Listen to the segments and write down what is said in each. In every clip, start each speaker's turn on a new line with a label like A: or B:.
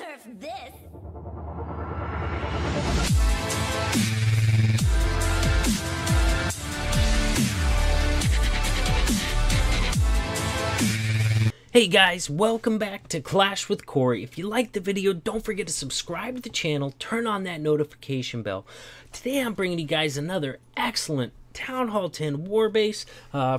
A: nerf this.
B: Hey guys, welcome back to Clash with Cory. If you liked the video, don't forget to subscribe to the channel, turn on that notification bell. Today I'm bringing you guys another excellent Town Hall 10 Warbase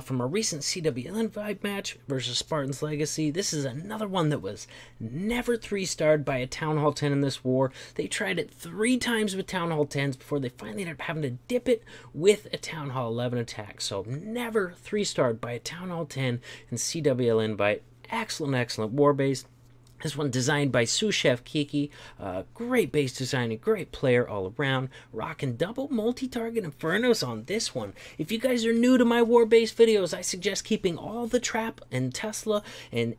B: from a recent CWL invite match versus Spartan's Legacy. This is another one that was never 3-starred by a Town Hall 10 in this war. They tried it 3 times with Town Hall 10s before they finally ended up having to dip it with a Town Hall 11 attack. So never 3-starred by a Town Hall 10 in CWL invite. Excellent war base. This one designed by sous chef Kiki. Great base design and great player all around. Rocking double multi-target infernos on this one. If you guys are new to my war base videos, I suggest keeping all the trap and Tesla and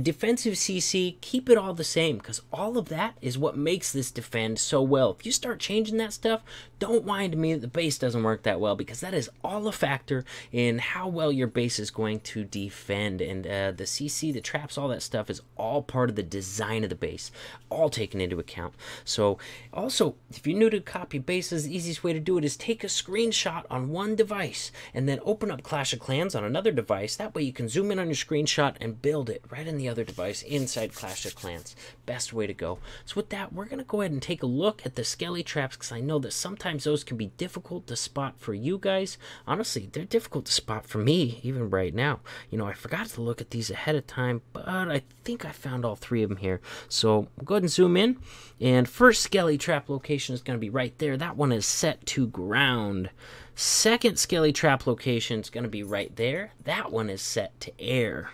B: defensive CC. Keep it all the same, because all of that is what makes this defend so well. If you start changing that stuff, don't whine to me that the base doesn't work that well, because that is all a factor in how well your base is going to defend. And the CC, the traps, all that stuff is all part of the design of the base, all taken into account. So also, if you're new to copy bases, the easiest way to do it is take a screenshot on one device and then open up Clash of Clans on another device. That way you can zoom in on your screenshot and build it right in the other device inside Clash of Clans. Best way to go. So with that, we're going to go ahead and take a look at the skelly traps, because I know that sometimes those can be difficult to spot for you guys. Honestly, they're difficult to spot for me even right now. You know, I forgot to look at these ahead of time, but I think I found all 3 of them here. So we'll go ahead and zoom in, and first skelly trap location is going to be right there. That one is set to ground. Second skelly trap location is going to be right there. That one is set to air.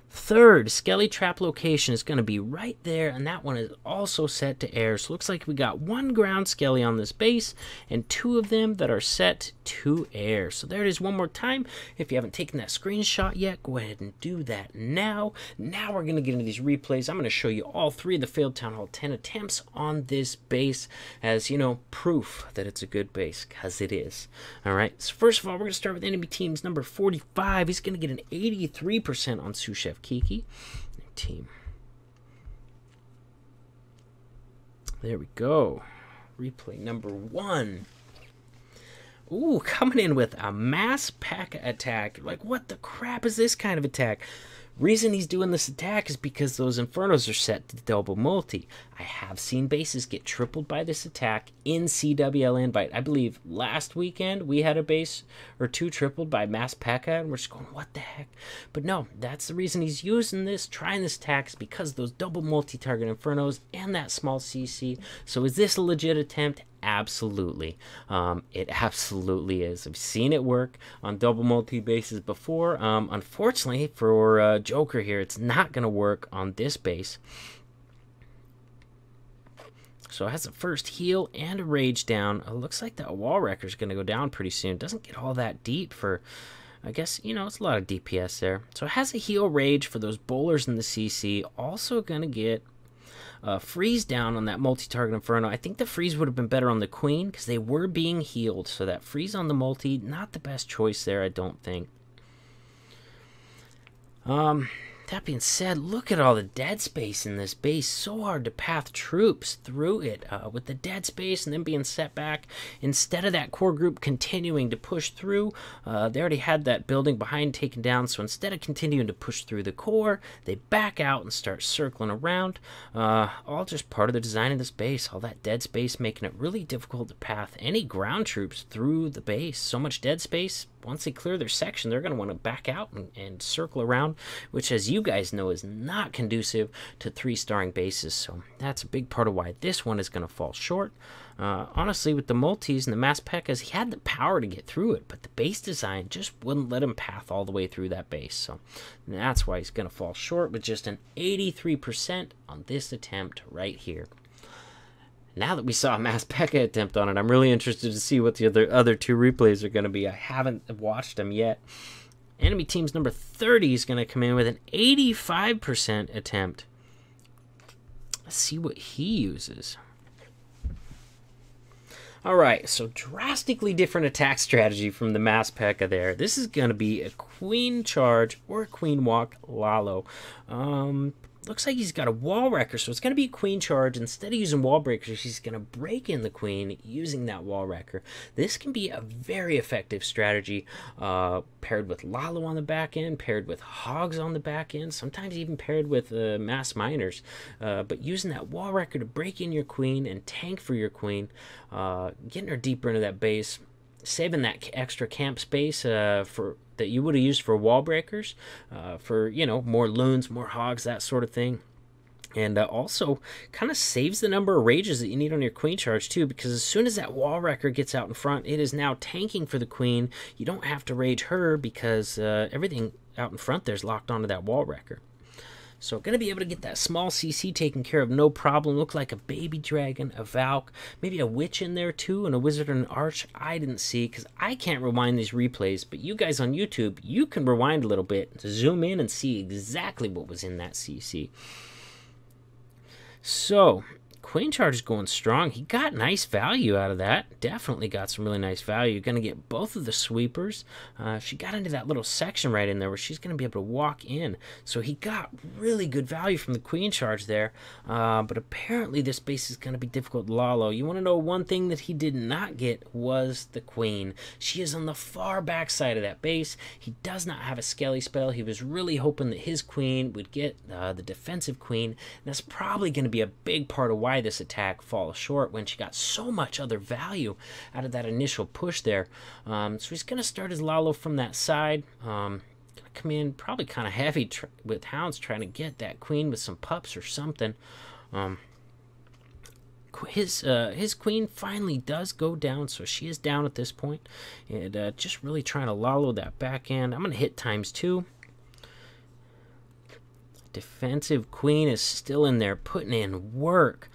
B: Third skelly trap location is going to be right there, and that one is also set to air. So it looks like we got 1 ground skelly on this base and 2 of them that are set to air. So there it is one more time. If you haven't taken that screenshot yet, go ahead and do that now. Now we're going to get into these replays. I'm going to show you all 3 of the failed Town Hall 10 attempts on this base as, you know, proof that it's a good base, because it is. All right, so first of all, we're going to start with enemy team's number 45. He's going to get an 83% on sous chef Kiki team. There we go. Replay number 1. Ooh, coming in with a mass pack attack. Like, what the crap is this kind of attack? Reason he's doing this attack is because those infernos are set to double multi. I have seen bases get tripled by this attack in CWL invite. I believe last weekend we had a base or 2 tripled by mass P.E.K.K.A. and we're just going, what the heck? But no, that's the reason he's using this, trying this attack, is because those double multi-target infernos and that small CC. So is this a legit attempt? Absolutely. It absolutely is. I've seen it work on double multi bases before. Unfortunately for Joker here, it's not going to work on this base. So it has a first heal and a rage down. It looks like that wall wrecker is going to go down pretty soon. It doesn't get all that deep for, I guess, you know, it's a lot of DPS there. So it has a heal rage for those bowlers in the CC. Also going to get freeze down on that multi-target inferno. I think the freeze would have been better on the queen, because they were being healed. So that freeze on the multi, not the best choice there, I don't think. That being said, look at all the dead space in this base. So hard to path troops through it with the dead space and then being set back. Instead of that core group continuing to push through, they already had that building behind taken down. So instead of continuing to push through the core, they back out and start circling around. All just part of the design of this base. All that dead space making it really difficult to path any ground troops through the base. So much dead space. Once they clear their section, they're going to want to back out and circle around, which, as you guys know, is not conducive to 3-starring bases. So that's a big part of why this one is going to fall short. Honestly, with the multis and the mass P.E.K.K.A.s, he had the power to get through it, but the base design just wouldn't let him path all the way through that base. So that's why he's going to fall short with just an 83% on this attempt right here. Now that we saw a mass P.E.K.K.A. attempt on it, I'm really interested to see what the other 2 replays are going to be. I haven't watched them yet. Enemy team's number 30 is going to come in with an 85% attempt. Let's see what he uses. All right, so drastically different attack strategy from the mass P.E.K.K.A. there. This is going to be a queen charge or a queen walk Lalo. looks like he's got a wall wrecker, so it's going to be a queen charge. Instead of using wall breakers, he's going to break in the queen using that wall wrecker. This can be a very effective strategy, paired with Lalo on the back end, paired with hogs on the back end, sometimes even paired with mass miners. But using that wall wrecker to break in your queen and tank for your queen, getting her deeper into that base, saving that extra camp space that you would have used for wall breakers, for, you know, more loons, more hogs, that sort of thing. And also kind of saves the number of rages that you need on your queen charge too, because as soon as that wall wrecker gets out in front, it is now tanking for the queen. You don't have to rage her because everything out in front there's locked onto that wall wrecker. So going to be able to get that small CC taken care of, no problem. Look like a baby dragon, a Valk, maybe a witch in there too, and a wizard and an arch. I didn't see because I can't rewind these replays, but you guys on YouTube, you can rewind a little bit to zoom in and see exactly what was in that CC. So queen charge is going strong. He got nice value out of that. Definitely got some really nice value. Going to get both of the sweepers. She got into that little section right in there where she's going to be able to walk in. So he got really good value from the queen charge there. But apparently this base is going to be difficult to Lalo. You want to know one thing that he did not get was the queen. She is on the far back side of that base. He does not have a skelly spell. He was really hoping that his queen would get the defensive queen. And that's probably going to be a big part of why this attack falls short when she got so much other value out of that initial push there. So he's going to start his Lalo from that side. Gonna come in probably kind of heavy with hounds, trying to get that queen with some pups or something. His queen finally does go down, so she is down at this point, and just really trying to Lalo that back end. I'm going to hit ×2. Defensive queen is still in there putting in work.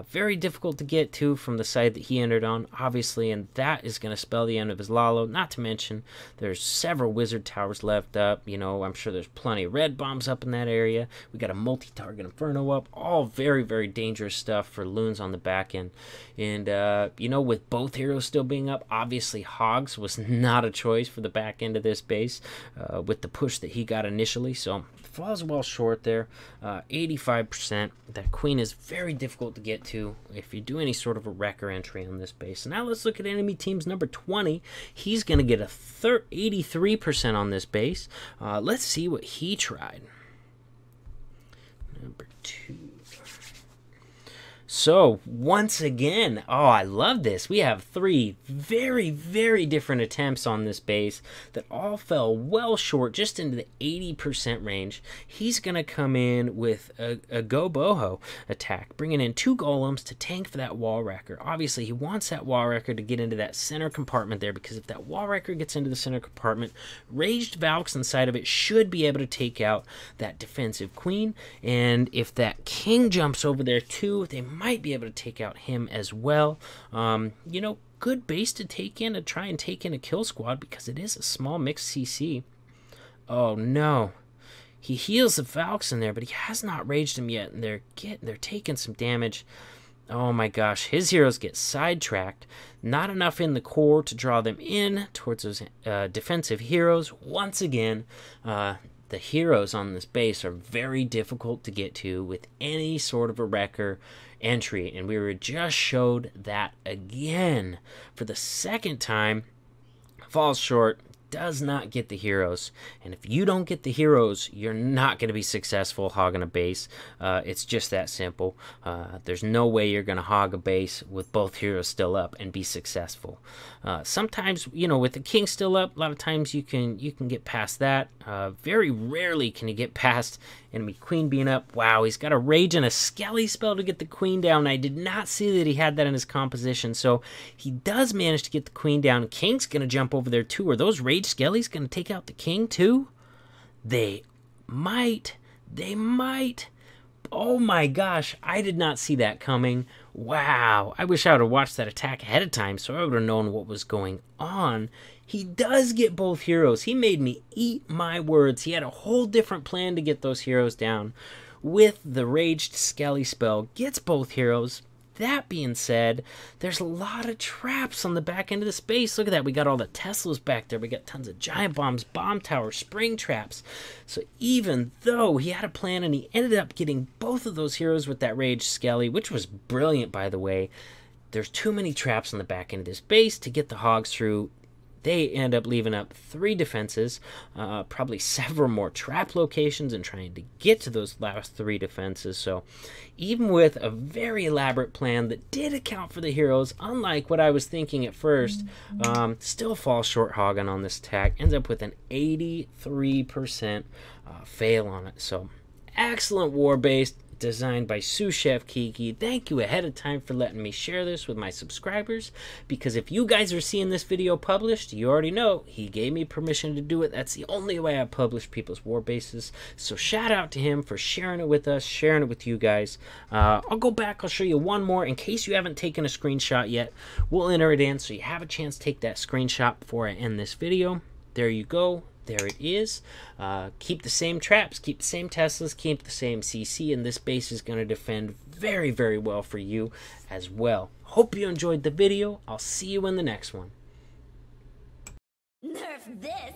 B: Very difficult to get to from the side that he entered on, obviously, and that is going to spell the end of his Lalo. Not to mention, there's several wizard towers left up. You know, I'm sure there's plenty of red bombs up in that area. We got a multi-target inferno up. All very, very dangerous stuff for loons on the back end. And, you know, with both heroes still being up, obviously Hogs was not a choice for the back end of this base with the push that he got initially. So falls well short there, 85%. That queen is very difficult to get to if you do any sort of a wrecker entry on this base. Now let's look at enemy team's number 20. He's going to get a 83% on this base. Let's see what he tried. Number 2. So, once again, oh, I love this. We have 3 very, very different attempts on this base that all fell well short, just into the 80% range. He's going to come in with a Go Boho attack, bringing in 2 golems to tank for that wall wrecker. Obviously, he wants that wall wrecker to get into that center compartment there, because if that wall wrecker gets into the center compartment, raged Valks inside of it should be able to take out that defensive queen. And if that king jumps over there too, they might be able to take out him as well. You know, good base to take in, to try and take in a kill squad, because it is a small mixed CC. Oh no, he heals the Valks in there, but he has not raged him yet, and they're taking some damage. Oh my gosh, his heroes get sidetracked. Not enough in the core to draw them in towards those defensive heroes. Once again, the heroes on this base are very difficult to get to with any sort of a wrecker entry, and we were just showed that again for the second time. Falls short, does not get the heroes, and if you don't get the heroes, you're not going to be successful hogging a base. It's just that simple. There's no way you're going to hog a base with both heroes still up and be successful. Sometimes, you know, with the king still up, a lot of times you can get past that. Very rarely can you get past enemy queen being up. Wow, he's got a rage and a skelly spell to get the queen down. I did not see that he had that in his composition, so he does manage to get the queen down. King's going to jump over there too. Are those rage skellies going to take out the king too? They might. They might. Oh my gosh, I did not see that coming. Wow, I wish I would have watched that attack ahead of time so I would have known what was going on. He does get both heroes. He made me eat my words. He had a whole different plan to get those heroes down. With the raged skelly spell, gets both heroes. that being said, there's a lot of traps on the back end of the space. Look at that. We got all the Teslas back there. We got tons of giant bombs, bomb towers, spring traps. So even though he had a plan and he ended up getting both of those heroes with that Rage Skelly, which was brilliant, by the way, there's too many traps on the back end of this base to get the hogs through. They end up leaving up 3 defenses, probably several more trap locations, and trying to get to those last 3 defenses. So even with a very elaborate plan that did account for the heroes, unlike what I was thinking at first, still falls short hogging on this attack. Ends up with an 83% fail on it. So excellent war base, designed by Sous Chef Kiki. Thank you ahead of time for letting me share this with my subscribers, because if you guys are seeing this video published, you already know he gave me permission to do it. That's the only way I publish people's war bases. So shout out to him for sharing it with us, sharing it with you guys. I'll go back, I'll show you one more in case you haven't taken a screenshot yet. We'll enter it in so you have a chance to take that screenshot before I end this video. There you go. There it is. Keep the same traps, keep the same Teslas, keep the same CC, and this base is going to defend very, very well for you as well. Hope you enjoyed the video. I'll see you in the next one.
A: Nerf this!